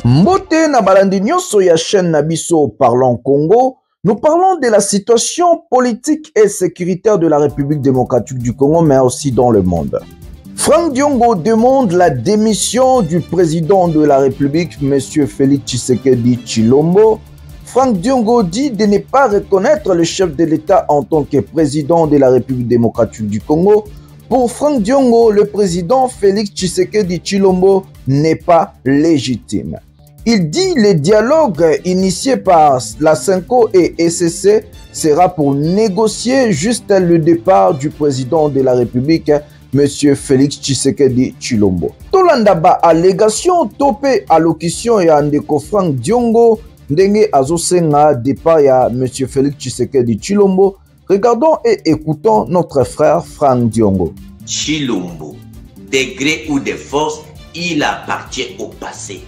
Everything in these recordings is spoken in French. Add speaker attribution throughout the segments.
Speaker 1: Mbote na balandi nyonso ya chaîne Nabiso Parlons Congo, nous parlons de la situation politique et sécuritaire de la République démocratique du Congo, mais aussi dans le monde. Franck Diongo demande la démission du président de la République, M. Félix Tshisekedi Tshilombo. Franck Diongo dit de ne pas reconnaître le chef de l'État en tant que président de la République démocratique du Congo. Pour Franck Diongo, le président Félix Tshisekedi Tshilombo n'est pas légitime. Il dit que le dialogue initié par la CENCO et SCC sera pour négocier juste le départ du président de la République, M. Félix Tshisekedi Tshilombo. Tolandaba allégation topé allocution et andeko Franck Diongo ndenge azosenga départ ya M. Félix Tshisekedi Tshilombo. Regardons et écoutons notre frère Franck Diongo.
Speaker 2: Tshilombo, de gré ou de force, il appartient au passé.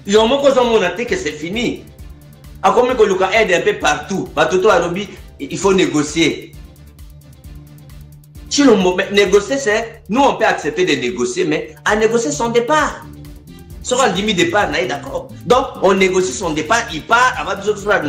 Speaker 2: Ils ont montré que c'est fini. À combien que Lucas aide un peu partout, il faut négocier. Tshilombo, négocier c'est, nous on peut accepter de négocier, mais à négocier son départ. Sur un limite départ, on est d'accord. Donc on négocie son départ, il part avant de se faire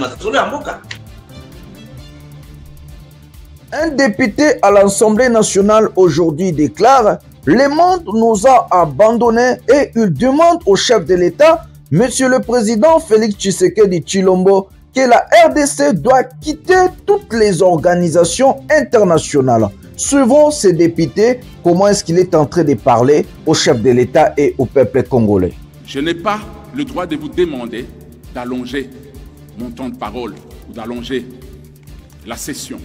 Speaker 1: un député à l'Assemblée nationale aujourd'hui déclare « Le monde nous a abandonnés et il demande au chef de l'État, Monsieur le Président Félix Tshisekedi Tshilombo, que la RDC doit quitter toutes les organisations internationales. » Suivons ces députés, comment est-ce qu'il est en train de parler au chef de l'État et au peuple congolais.
Speaker 3: Je n'ai pas le droit de vous demander d'allonger mon temps de parole ou d'allonger la session.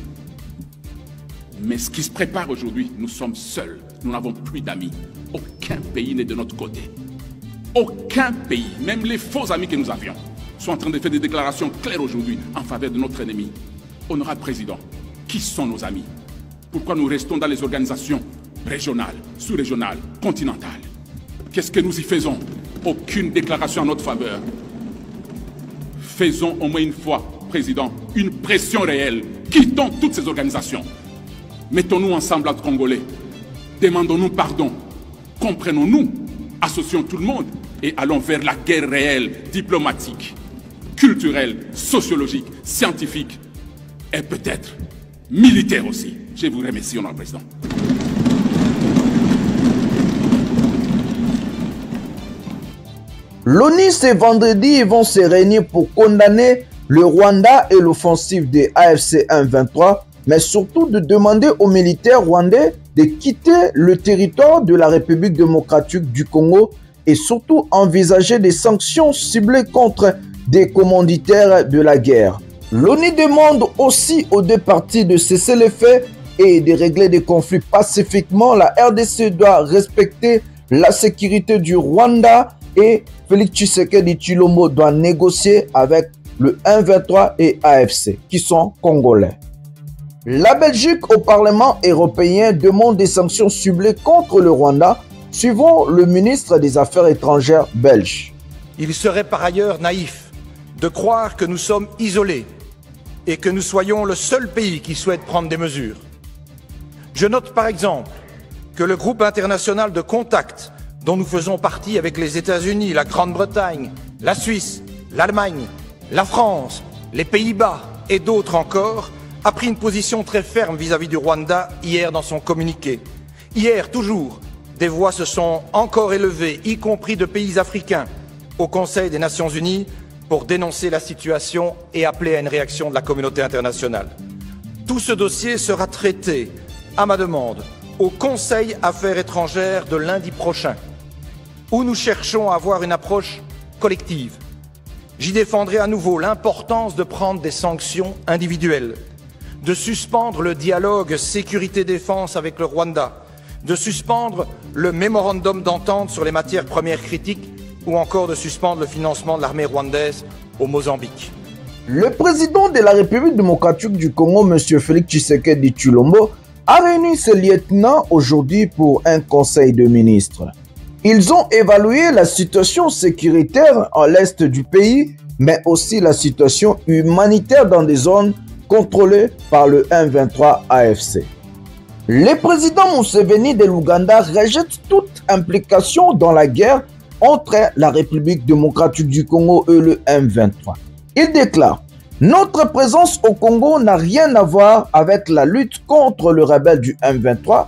Speaker 3: Mais ce qui se prépare aujourd'hui, nous sommes seuls. Nous n'avons plus d'amis. Aucun pays n'est de notre côté. Aucun pays, même les faux amis que nous avions, sont en train de faire des déclarations claires aujourd'hui en faveur de notre ennemi. Honorable Président, qui sont nos amis? Pourquoi nous restons dans les organisations régionales, sous-régionales, continentales? Qu'est-ce que nous y faisons? Aucune déclaration en notre faveur. Faisons au moins une fois, Président, une pression réelle. Quittons toutes ces organisations. Mettons-nous ensemble entre Congolais. Demandons-nous pardon. Comprenons-nous. Associons tout le monde et allons vers la guerre réelle, diplomatique, culturelle, sociologique, scientifique et peut-être militaire aussi. Je vous remercie, Honorable Président.
Speaker 1: L'ONU ce vendredi vont se réunir pour condamner le Rwanda et l'offensive de AFC M23, mais surtout de demander aux militaires rwandais de quitter le territoire de la République démocratique du Congo et surtout envisager des sanctions ciblées contre des commanditaires de la guerre. L'ONU demande aussi aux deux parties de cesser les faits et de régler des conflits pacifiquement. La RDC doit respecter la sécurité du Rwanda et Félix Tshisekedi Tshilombo doit négocier avec le M23 et AFC qui sont congolais. La Belgique au Parlement européen demande des sanctions ciblées contre le Rwanda, suivant le ministre des Affaires étrangères belge.
Speaker 4: Il serait par ailleurs naïf de croire que nous sommes isolés et que nous soyons le seul pays qui souhaite prendre des mesures. Je note par exemple que le groupe international de contact dont nous faisons partie avec les États-Unis, la Grande-Bretagne, la Suisse, l'Allemagne, la France, les Pays-Bas et d'autres encore, a pris une position très ferme vis-à-vis du Rwanda hier dans son communiqué. Hier, toujours, des voix se sont encore élevées, y compris de pays africains, au Conseil des Nations Unies pour dénoncer la situation et appeler à une réaction de la communauté internationale. Tout ce dossier sera traité, à ma demande, au Conseil Affaires étrangères de lundi prochain, où nous cherchons à avoir une approche collective. J'y défendrai à nouveau l'importance de prendre des sanctions individuelles, de suspendre le dialogue sécurité-défense avec le Rwanda, de suspendre le mémorandum d'entente sur les matières premières critiques ou encore de suspendre le financement de l'armée rwandaise au Mozambique.
Speaker 1: Le président de la République démocratique du Congo, M. Félix Tshisekedi Tshilombo, a réuni ses lieutenants aujourd'hui pour un conseil de ministres. Ils ont évalué la situation sécuritaire à l'est du pays, mais aussi la situation humanitaire dans des zones contrôlées par le M23 AFC. Le président Museveni de l'Ouganda rejette toute implication dans la guerre entre la République démocratique du Congo et le M23. Il déclare: notre présence au Congo n'a rien à voir avec la lutte contre le rebelle du M23.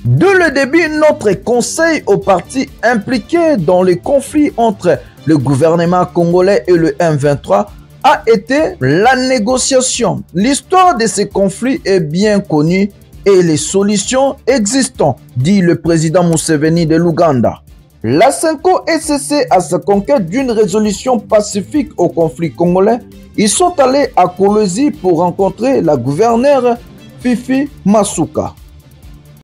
Speaker 1: Dès le début, notre conseil aux partis impliqués dans les conflits entre le gouvernement congolais et le M23 a été la négociation. L'histoire de ces conflits est bien connue et les solutions existantes, dit le président Museveni de l'Ouganda. La CENCO-SC à sa conquête d'une résolution pacifique au conflit congolais. Ils sont allés à Kolwezi pour rencontrer la gouverneure Fifi Masuka.